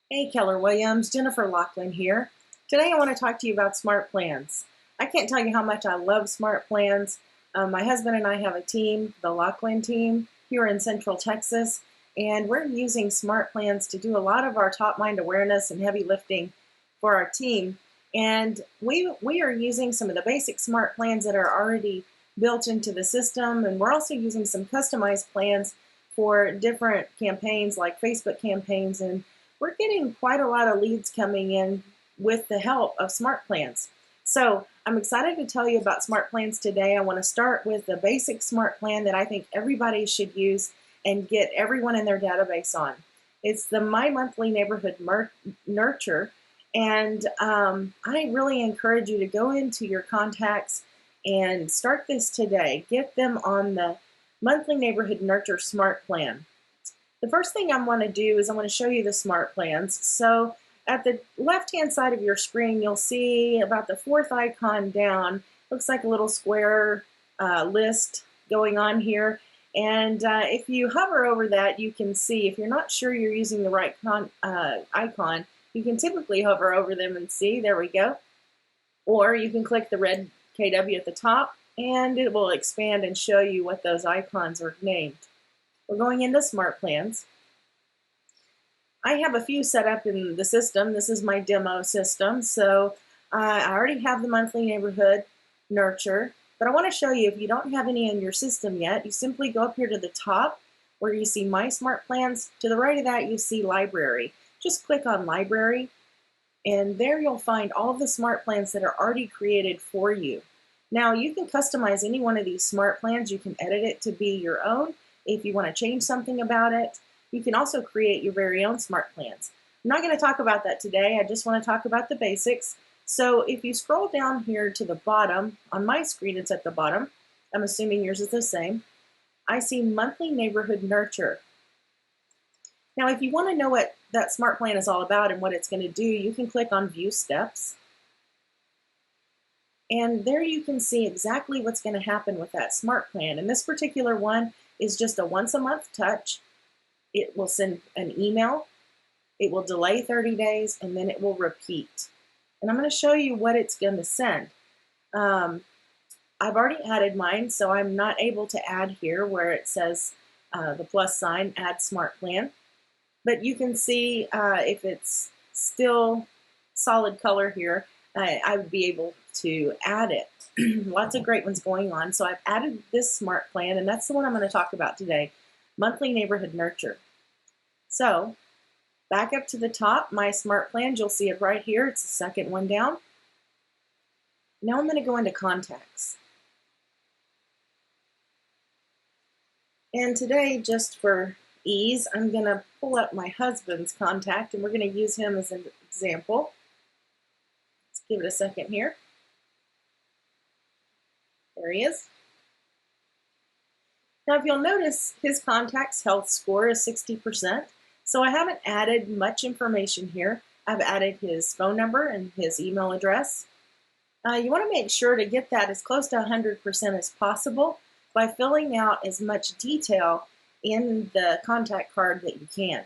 Hey Keller Williams, Jennifer Lachlan here. Today I want to talk to you about smart plans. I can't tell you how much I love smart plans. My husband and I have a team, the Lachlan team, here in Central Texas, and we're using smart plans to do a lot of our top mind awareness and heavy lifting for our team. And we are using some of the basic smart plans that are already built into the system, and we're also using some customized plans for different campaigns like Facebook campaigns, and we're getting quite a lot of leads coming in with the help of SmartPlans. So I'm excited to tell you about SmartPlans today. I want to start with the basic smart plan that I think everybody should use and get everyone in their database on. It's the My Monthly Neighborhood Nurture, and I really encourage you to go into your contacts and start this today. Get them on the Monthly Neighborhood Nurture Smart Plan. The first thing I want to do is I want to show you the smart plans. So at the left-hand side of your screen, you'll see about the fourth icon down. Looks like a little square list going on here. And if you hover over that, you can see, if you're not sure you're using the right icon, you can typically hover over them and see, there we go. Or you can click the red KW at the top, and it will expand and show you what those icons are named. We're going into Smart Plans. I have a few set up in the system. This is my demo system. So I already have the Monthly Neighborhood Nurture, but I want to show you, if you don't have any in your system yet, you simply go up here to the top where you see My Smart Plans. To the right of that, you see Library. Just click on Library, and there you'll find all of the smart plans that are already created for you. Now, you can customize any one of these smart plans. You can edit it to be your own. If you want to change something about it, you can also create your very own smart plans. I'm not going to talk about that today. I just want to talk about the basics. So if you scroll down here to the bottom, on my screen it's at the bottom, I'm assuming yours is the same, I see Monthly Neighborhood Nurture. Now if you want to know what that smart plan is all about and what it's going to do, you can click on View Steps. And there you can see exactly what's going to happen with that smart plan. And this particular one is just a once a month touch. It will send an email, it will delay 30 days, and then it will repeat. And I'm going to show you what it's going to send. I've already added mine, so I'm not able to add here where it says the plus sign, Add Smart Plan. But you can see if it's still solid color here, I would be able to add it. Lots of great ones going on. So I've added this smart plan, and that's the one I'm going to talk about today, Monthly Neighborhood Nurture. So back up to the top, My Smart Plans, you'll see it right here. It's the second one down. Now I'm going to go into Contacts. And today, just for ease, I'm going to pull up my husband's contact, and we're going to use him as an example. Let's give it a second here. There he is. Now, if you'll notice, his contact's health score is 60%, so I haven't added much information here. I've added his phone number and his email address. You want to make sure to get that as close to 100% as possible by filling out as much detail in the contact card that you can.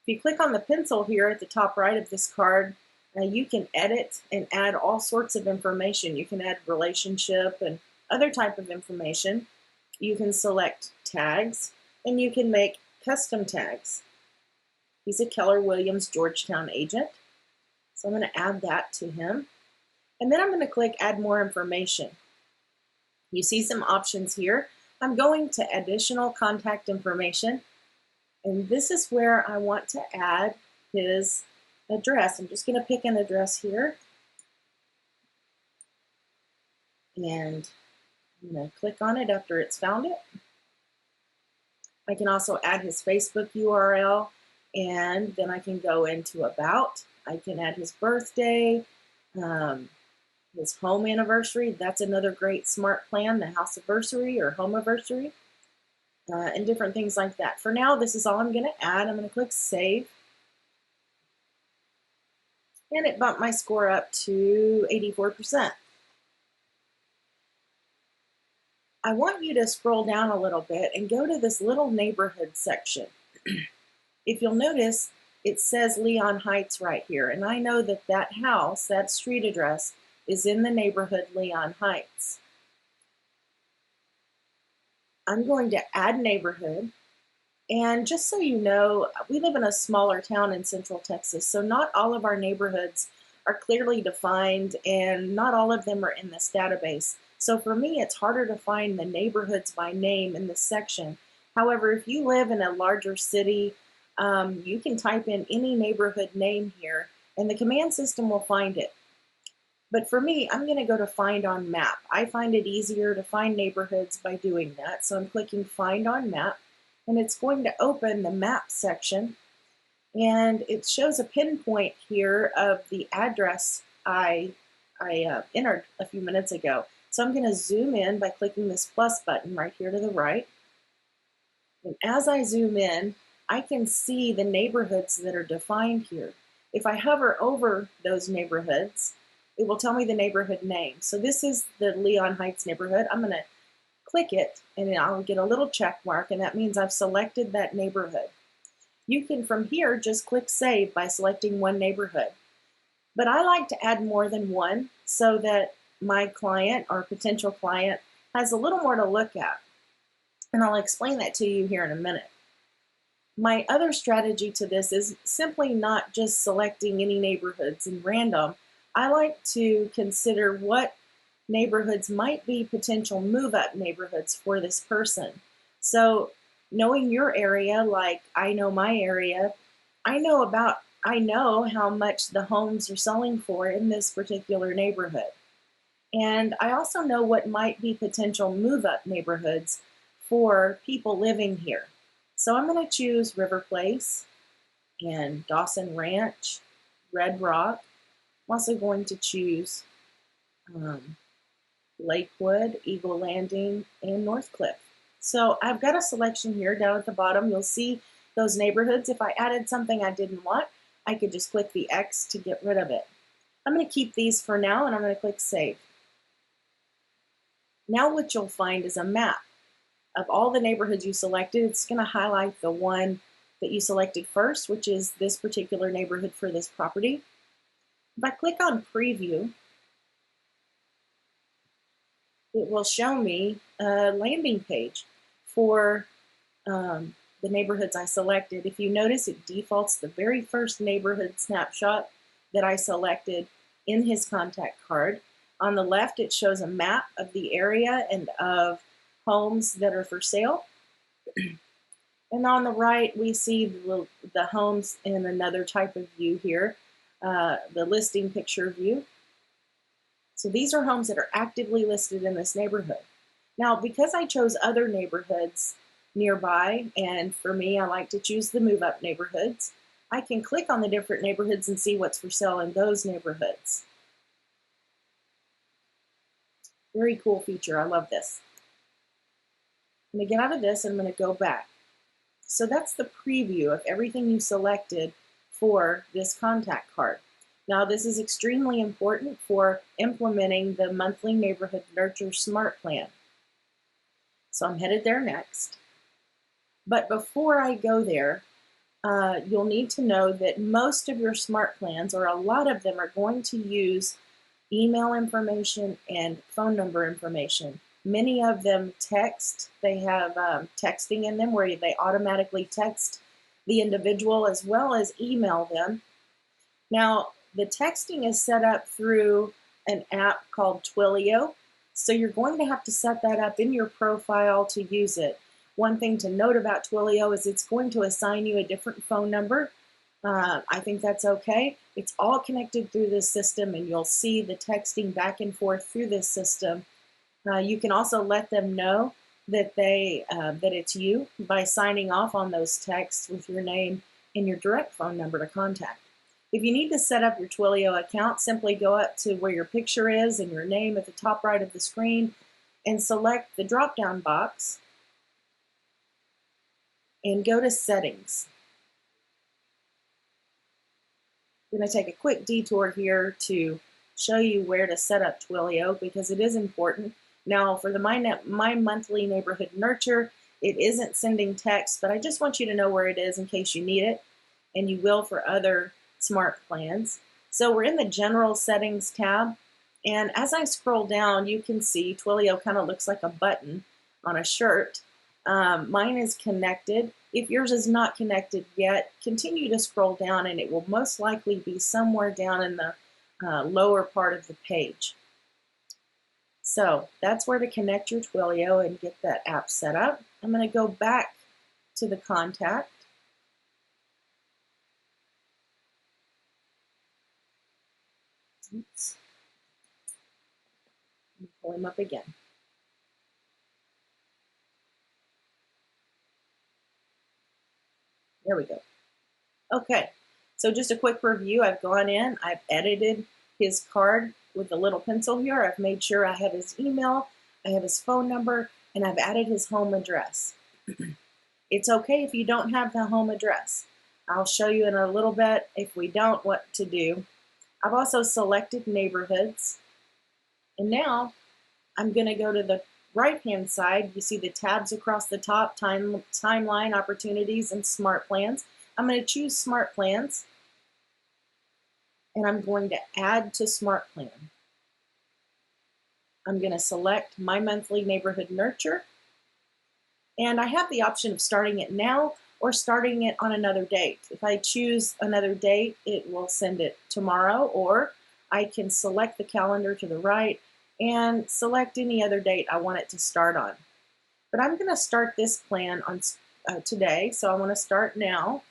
If you click on the pencil here at the top right of this card, you can edit and add all sorts of information. You can add relationship and other type of information. You can select tags, and you can make custom tags. He's a Keller Williams Georgetown agent, so I'm going to add that to him. And then I'm going to click Add More Information. You see some options here. I'm going to Additional Contact Information, and this is where I want to add his address. I'm just going to pick an address here, and I'm going to click on it after it's found it. I can also add his Facebook URL, and then I can go into About. I can add his birthday, his home anniversary. That's another great smart plan, the house anniversary or home anniversary, and different things like that. For now, this is all I'm going to add. I'm going to click Save. And it bumped my score up to 84%. I want you to scroll down a little bit and go to this little neighborhood section. If you'll notice, it says Leon Heights right here, and I know that that house, that street address, is in the neighborhood Leon Heights. I'm going to add neighborhood, and just so you know, we live in a smaller town in Central Texas, so not all of our neighborhoods are clearly defined, and not all of them are in this database. So for me, it's harder to find the neighborhoods by name in this section. However, if you live in a larger city, you can type in any neighborhood name here, and the command system will find it. But for me, I'm going to go to Find on Map. I find it easier to find neighborhoods by doing that. So I'm clicking Find on Map, and it's going to open the Map section. And it shows a pinpoint here of the address I entered a few minutes ago. So I'm going to zoom in by clicking this plus button right here to the right. And as I zoom in, I can see the neighborhoods that are defined here. If I hover over those neighborhoods, it will tell me the neighborhood name. So this is the Leon Heights neighborhood. I'm going to click it, and I'll get a little check mark, and that means I've selected that neighborhood. You can, from here, just click Save by selecting one neighborhood. But I like to add more than one so that my client or potential client has a little more to look at. And I'll explain that to you here in a minute. My other strategy to this is simply not just selecting any neighborhoods in random. I like to consider what neighborhoods might be potential move-up neighborhoods for this person. So knowing your area, like I know my area, I know how much the homes are selling for in this particular neighborhood. And I also know what might be potential move-up neighborhoods for people living here. So I'm going to choose River Place and Dawson Ranch, Red Rock. I'm also going to choose Lakewood, Eagle Landing, and Northcliff. So I've got a selection here down at the bottom. You'll see those neighborhoods. If I added something I didn't want, I could just click the X to get rid of it. I'm going to keep these for now, and I'm going to click Save. Now what you'll find is a map of all the neighborhoods you selected. It's going to highlight the one that you selected first, which is this particular neighborhood for this property. If I click on Preview, it will show me a landing page for the neighborhoods I selected. If you notice, it defaults the very first neighborhood snapshot that I selected in his contact card. On the left, it shows a map of the area and of homes that are for sale. And on the right, we see the homes in another type of view here, the listing picture view. So these are homes that are actively listed in this neighborhood. Now, because I chose other neighborhoods nearby, and for me, I like to choose the move-up neighborhoods, I can click on the different neighborhoods and see what's for sale in those neighborhoods. Very cool feature. I love this. I'm going to get out of this and I'm going to go back. So that's the preview of everything you selected for this contact card. Now this is extremely important for implementing the monthly neighborhood nurture smart plan. So I'm headed there next. But before I go there, you'll need to know that most of your smart plans, or a lot of them, are going to use email information and phone number information. Many of them text. They have texting in them where they automatically text the individual as well as email them. Now, the texting is set up through an app called Twilio, so you're going to have to set that up in your profile to use it. One thing to note about Twilio is it's going to assign you a different phone number. I think that's okay. It's all connected through this system, and you'll see the texting back and forth through this system. You can also let them know that that it's you by signing off on those texts with your name and your direct phone number to contact. If you need to set up your Twilio account, simply go up to where your picture is and your name at the top right of the screen and select the drop-down box and go to Settings. I'm going to take a quick detour here to show you where to set up Twilio because it is important. Now, for the My Monthly Neighborhood Nurture, it isn't sending text, but I just want you to know where it is in case you need it. and you will for other smart plans. So we're in the General Settings tab, and as I scroll down, you can see Twilio kind of looks like a button on a shirt. Mine is connected. If yours is not connected yet, continue to scroll down and it will most likely be somewhere down in the lower part of the page. So that's where to connect your Twilio and get that app set up. I'm going to go back to the contact. Oops. Pull him up again. There we go. Okay, so just a quick review. I've gone in, I've edited his card with the little pencil here. I've made sure I have his email, I have his phone number, and I've added his home address. It's okay if you don't have the home address. I'll show you in a little bit, if we don't, what to do. I've also selected neighborhoods. And now I'm going to go to the right-hand side. You see the tabs across the top, timeline, opportunities, and smart plans. I'm going to choose smart plans, and I'm going to add to smart plan. I'm going to select my monthly neighborhood nurture, and I have the option of starting it now or starting it on another date. If I choose another date, it will send it tomorrow, or I can select the calendar to the right and select any other date I want it to start on. But I'm going to start this plan on today, so I want to start now.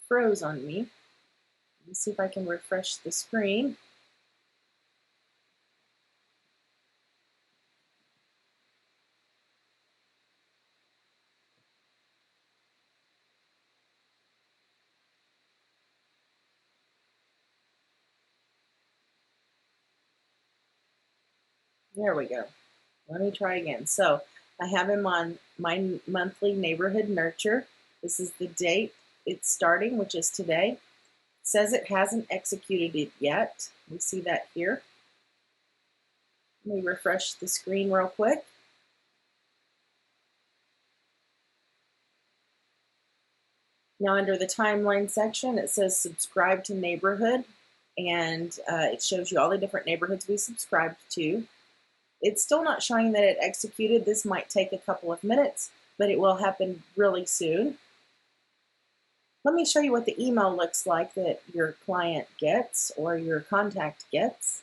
Froze on me. Let's see if I can refresh the screen. There we go. Let me try again. So I have him on my monthly neighborhood nurture. This is the date it's starting, which is today. It says it hasn't executed it yet. We see that here. Let me refresh the screen real quick. Now under the timeline section, it says subscribe to neighborhood, and it shows you all the different neighborhoods we subscribed to. It's still not showing that it executed. This might take a couple of minutes, but it will happen really soon. Let me show you what the email looks like that your client gets or your contact gets.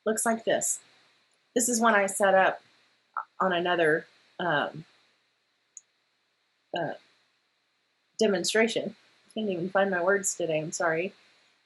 Looks like this. This is one I set up on another demonstration. I can't even find my words today, I'm sorry.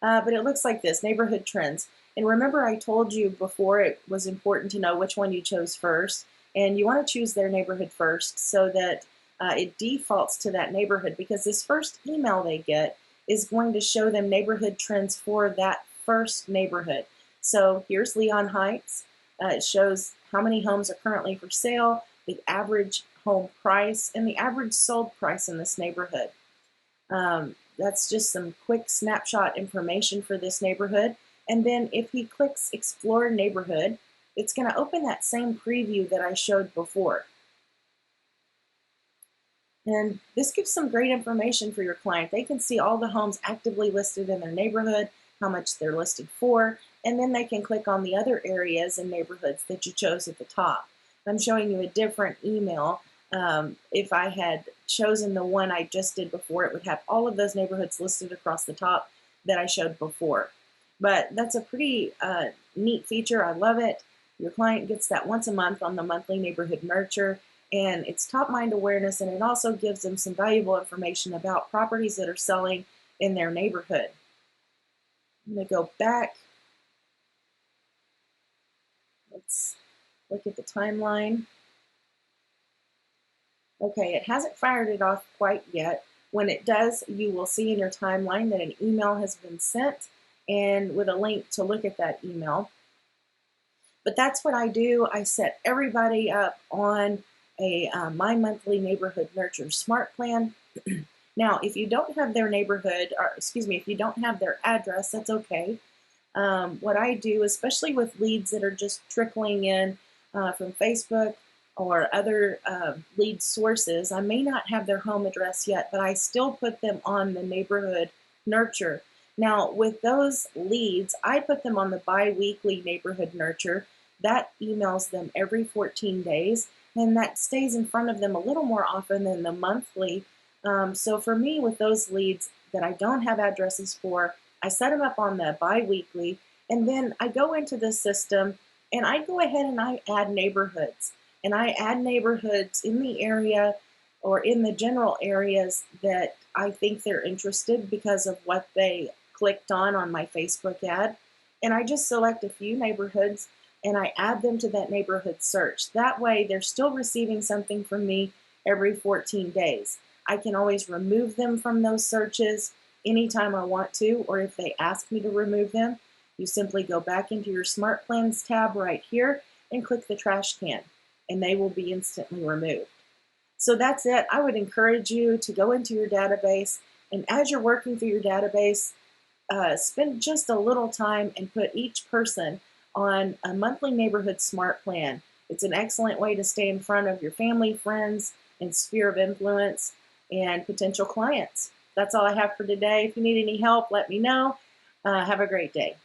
But it looks like this, neighborhood trends. And remember I told you before it was important to know which one you chose first. And you want to choose their neighborhood first so that it defaults to that neighborhood, because this first email they get is going to show them neighborhood trends for that first neighborhood. So here's Leon Heights. It shows how many homes are currently for sale, the average home price, and the average sold price in this neighborhood. That's just some quick snapshot information for this neighborhood. And then if he clicks Explore Neighborhood, it's going to open that same preview that I showed before. And this gives some great information for your client. They can see all the homes actively listed in their neighborhood, how much they're listed for, and then they can click on the other areas and neighborhoods that you chose at the top. I'm showing you a different email. If I had chosen the one I just did before, it would have all of those neighborhoods listed across the top that I showed before. But that's a pretty neat feature. I love it. Your client gets that once a month on the monthly neighborhood nurture, and it's top mind awareness, and it also gives them some valuable information about properties that are selling in their neighborhood. I'm going to go back. Let's look at the timeline. Okay, it hasn't fired it off quite yet. When it does, you will see in your timeline that an email has been sent, and with a link to look at that email. But that's what I do. I set everybody up on a My Monthly Neighborhood Nurture Smart Plan. Now, if you don't have their neighborhood, or excuse me, if you don't have their address, that's okay. What I do, especially with leads that are just trickling in from Facebook or other lead sources, I may not have their home address yet, but I still put them on the neighborhood nurture. Now, with those leads, I put them on the bi-weekly neighborhood nurture. That emails them every 14 days, and that stays in front of them a little more often than the monthly. So for me, with those leads that I don't have addresses for, I set them up on the bi-weekly, and then I go into the system and I go ahead and I add neighborhoods. And I add neighborhoods in the area or in the general areas that I think they're interested because of what they clicked on my Facebook ad. And I just select a few neighborhoods and I add them to that neighborhood search. That way they're still receiving something from me every 14 days. I can always remove them from those searches anytime I want to, or if they ask me to remove them, you simply go back into your SmartPlans tab right here and click the trash can, and they will be instantly removed. So that's it. I would encourage you to go into your database, and as you're working through your database, spend just a little time and put each person on a monthly neighborhood smart plan. It's an excellent way to stay in front of your family, friends, and sphere of influence and potential clients. That's all I have for today. If you need any help, let me know. Have a great day.